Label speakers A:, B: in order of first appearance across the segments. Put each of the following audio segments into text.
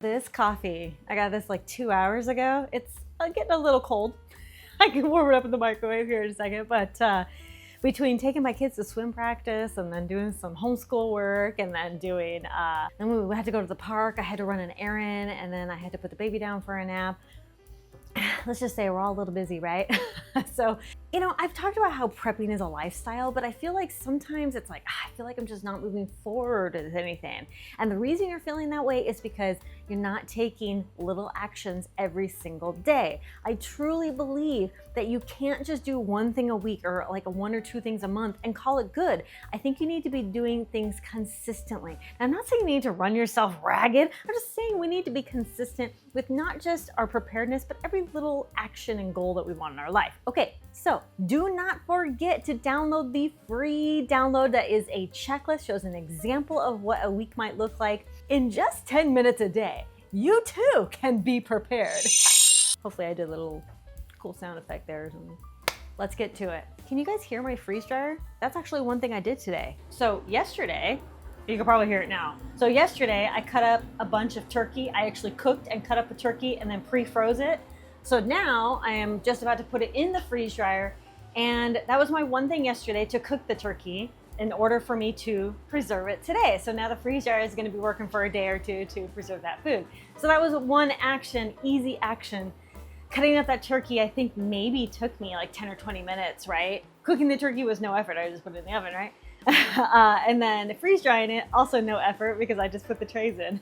A: This coffee, I got this like 2 hours ago. It's getting a little cold. I can warm it up in the microwave here in a second, but between taking my kids to swim practice and then doing some homeschool work and then doing, then we had to go to the park, I had to run an errand, and then I had to put the baby down for a nap. Let's just say we're all a little busy, right? So, I've talked about how prepping is a lifestyle, but I feel like sometimes it's like, I feel like I'm just not moving forward with anything. And the reason you're feeling that way is because you're not taking little actions every single day. I truly believe that you can't just do one thing a week or like one or two things a month and call it good. I think you need to be doing things consistently. Now, I'm not saying you need to run yourself ragged. I'm just saying we need to be consistent with not just our preparedness, but every little action and goal that we want in our life. Okay, so do not forget to download the free download that is a checklist, shows an example of what a week might look like in just 10 minutes a day. You too can be prepared. Hopefully I did a little cool sound effect there or something. Let's get to it. Can you guys hear my freeze dryer? That's actually one thing I did today. So yesterday, you can probably hear it now. So yesterday I cut up a bunch of turkey. I actually cooked and cut up a turkey and then pre-froze it. So now I am just about to put it in the freeze dryer. And that was my one thing yesterday, to cook the turkey in order for me to preserve it today. So now the freeze dryer is gonna be working for a day or two to preserve that food. So that was one action, easy action. Cutting up that turkey, I think maybe took me like 10 or 20 minutes, right? Cooking the turkey was no effort, I just put it in the oven, right? And then freeze drying it, also no effort because I just put the trays in.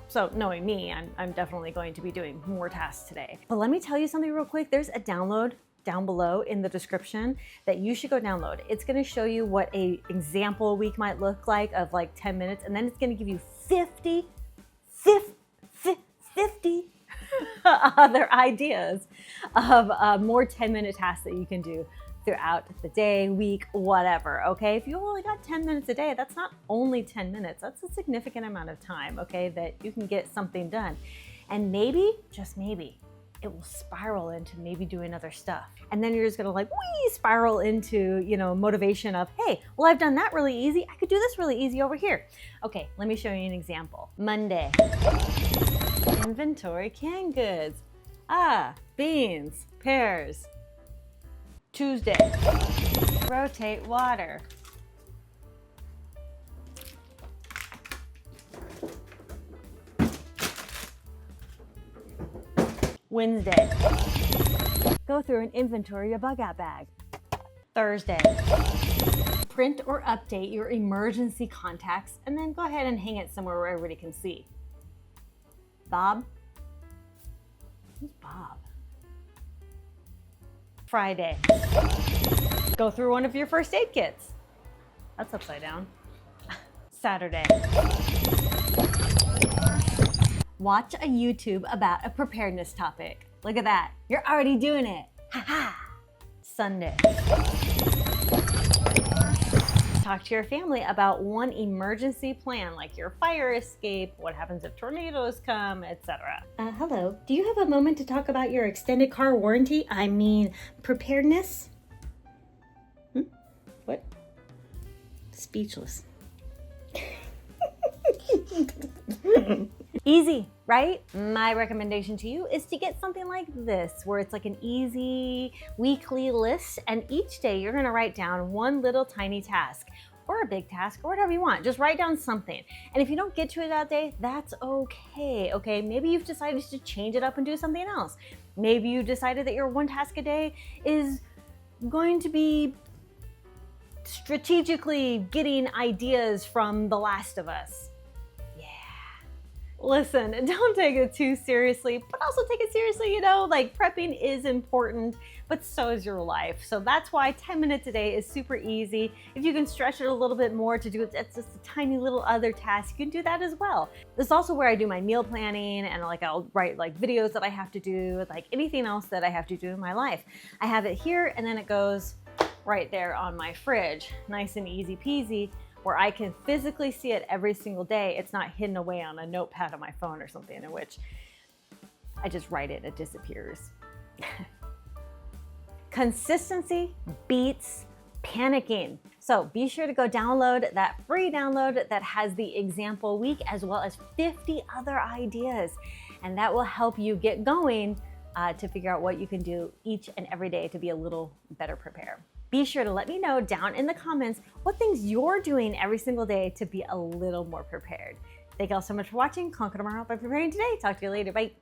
A: So knowing me, I'm definitely going to be doing more tasks today. But let me tell you something real quick. There's a download down below in the description that you should go download. It's gonna show you what a example week might look like of like 10 minutes, and then it's gonna give you 50 other ideas of more 10-minute tasks that you can do throughout the day, week, whatever, okay? If you only got 10 minutes a day, that's not only 10 minutes, that's a significant amount of time, okay, that you can get something done. And maybe, just maybe, it will spiral into maybe doing other stuff. And then you're just gonna like, wee, spiral into, motivation of, hey, well, I've done that really easy. I could do this really easy over here. Okay, let me show you an example. Monday, inventory canned goods. Beans, pears. Tuesday, rotate water. Wednesday, go through and inventory your bug out bag. Thursday, print or update your emergency contacts and then go ahead and hang it somewhere where everybody can see. Bob? Who's Bob? Friday, go through one of your first aid kits. That's upside down. Saturday, watch a YouTube about a preparedness topic. Look at that, you're already doing it. Ha ha. Sunday, talk to your family about one emergency plan, like your fire escape, what happens if tornadoes come, etc. Hello, do you have a moment to talk about your extended car warranty? I mean, preparedness? What? Speechless. Easy, right? My recommendation to you is to get something like this, where it's like an easy weekly list, and each day you're gonna write down one little tiny task or a big task or whatever you want. Just write down something. And if you don't get to it that day, that's okay, okay? Maybe you've decided to change it up and do something else. Maybe you decided that your one task a day is going to be strategically getting ideas from The Last of Us. Listen, don't take it too seriously, but also take it seriously, like prepping is important, but so is your life. So that's why 10 minutes a day is super easy. If you can stretch it a little bit more to do it, it's just a tiny little other task, you can do that as well. This is also where I do my meal planning, and I'll write like videos that I have to do, like anything else that I have to do in my life. I have it here, and then it goes right there on my fridge. Nice and easy peasy, where I can physically see it every single day. It's not hidden away on a notepad on my phone or something, in which I just write it, it disappears. Consistency beats panicking. So be sure to go download that free download that has the example week as well as 50 other ideas. And that will help you get going to figure out what you can do each and every day to be a little better prepared. Be sure to let me know down in the comments what things you're doing every single day to be a little more prepared. Thank you all so much for watching. Conquer tomorrow by preparing today. Talk to you later. Bye.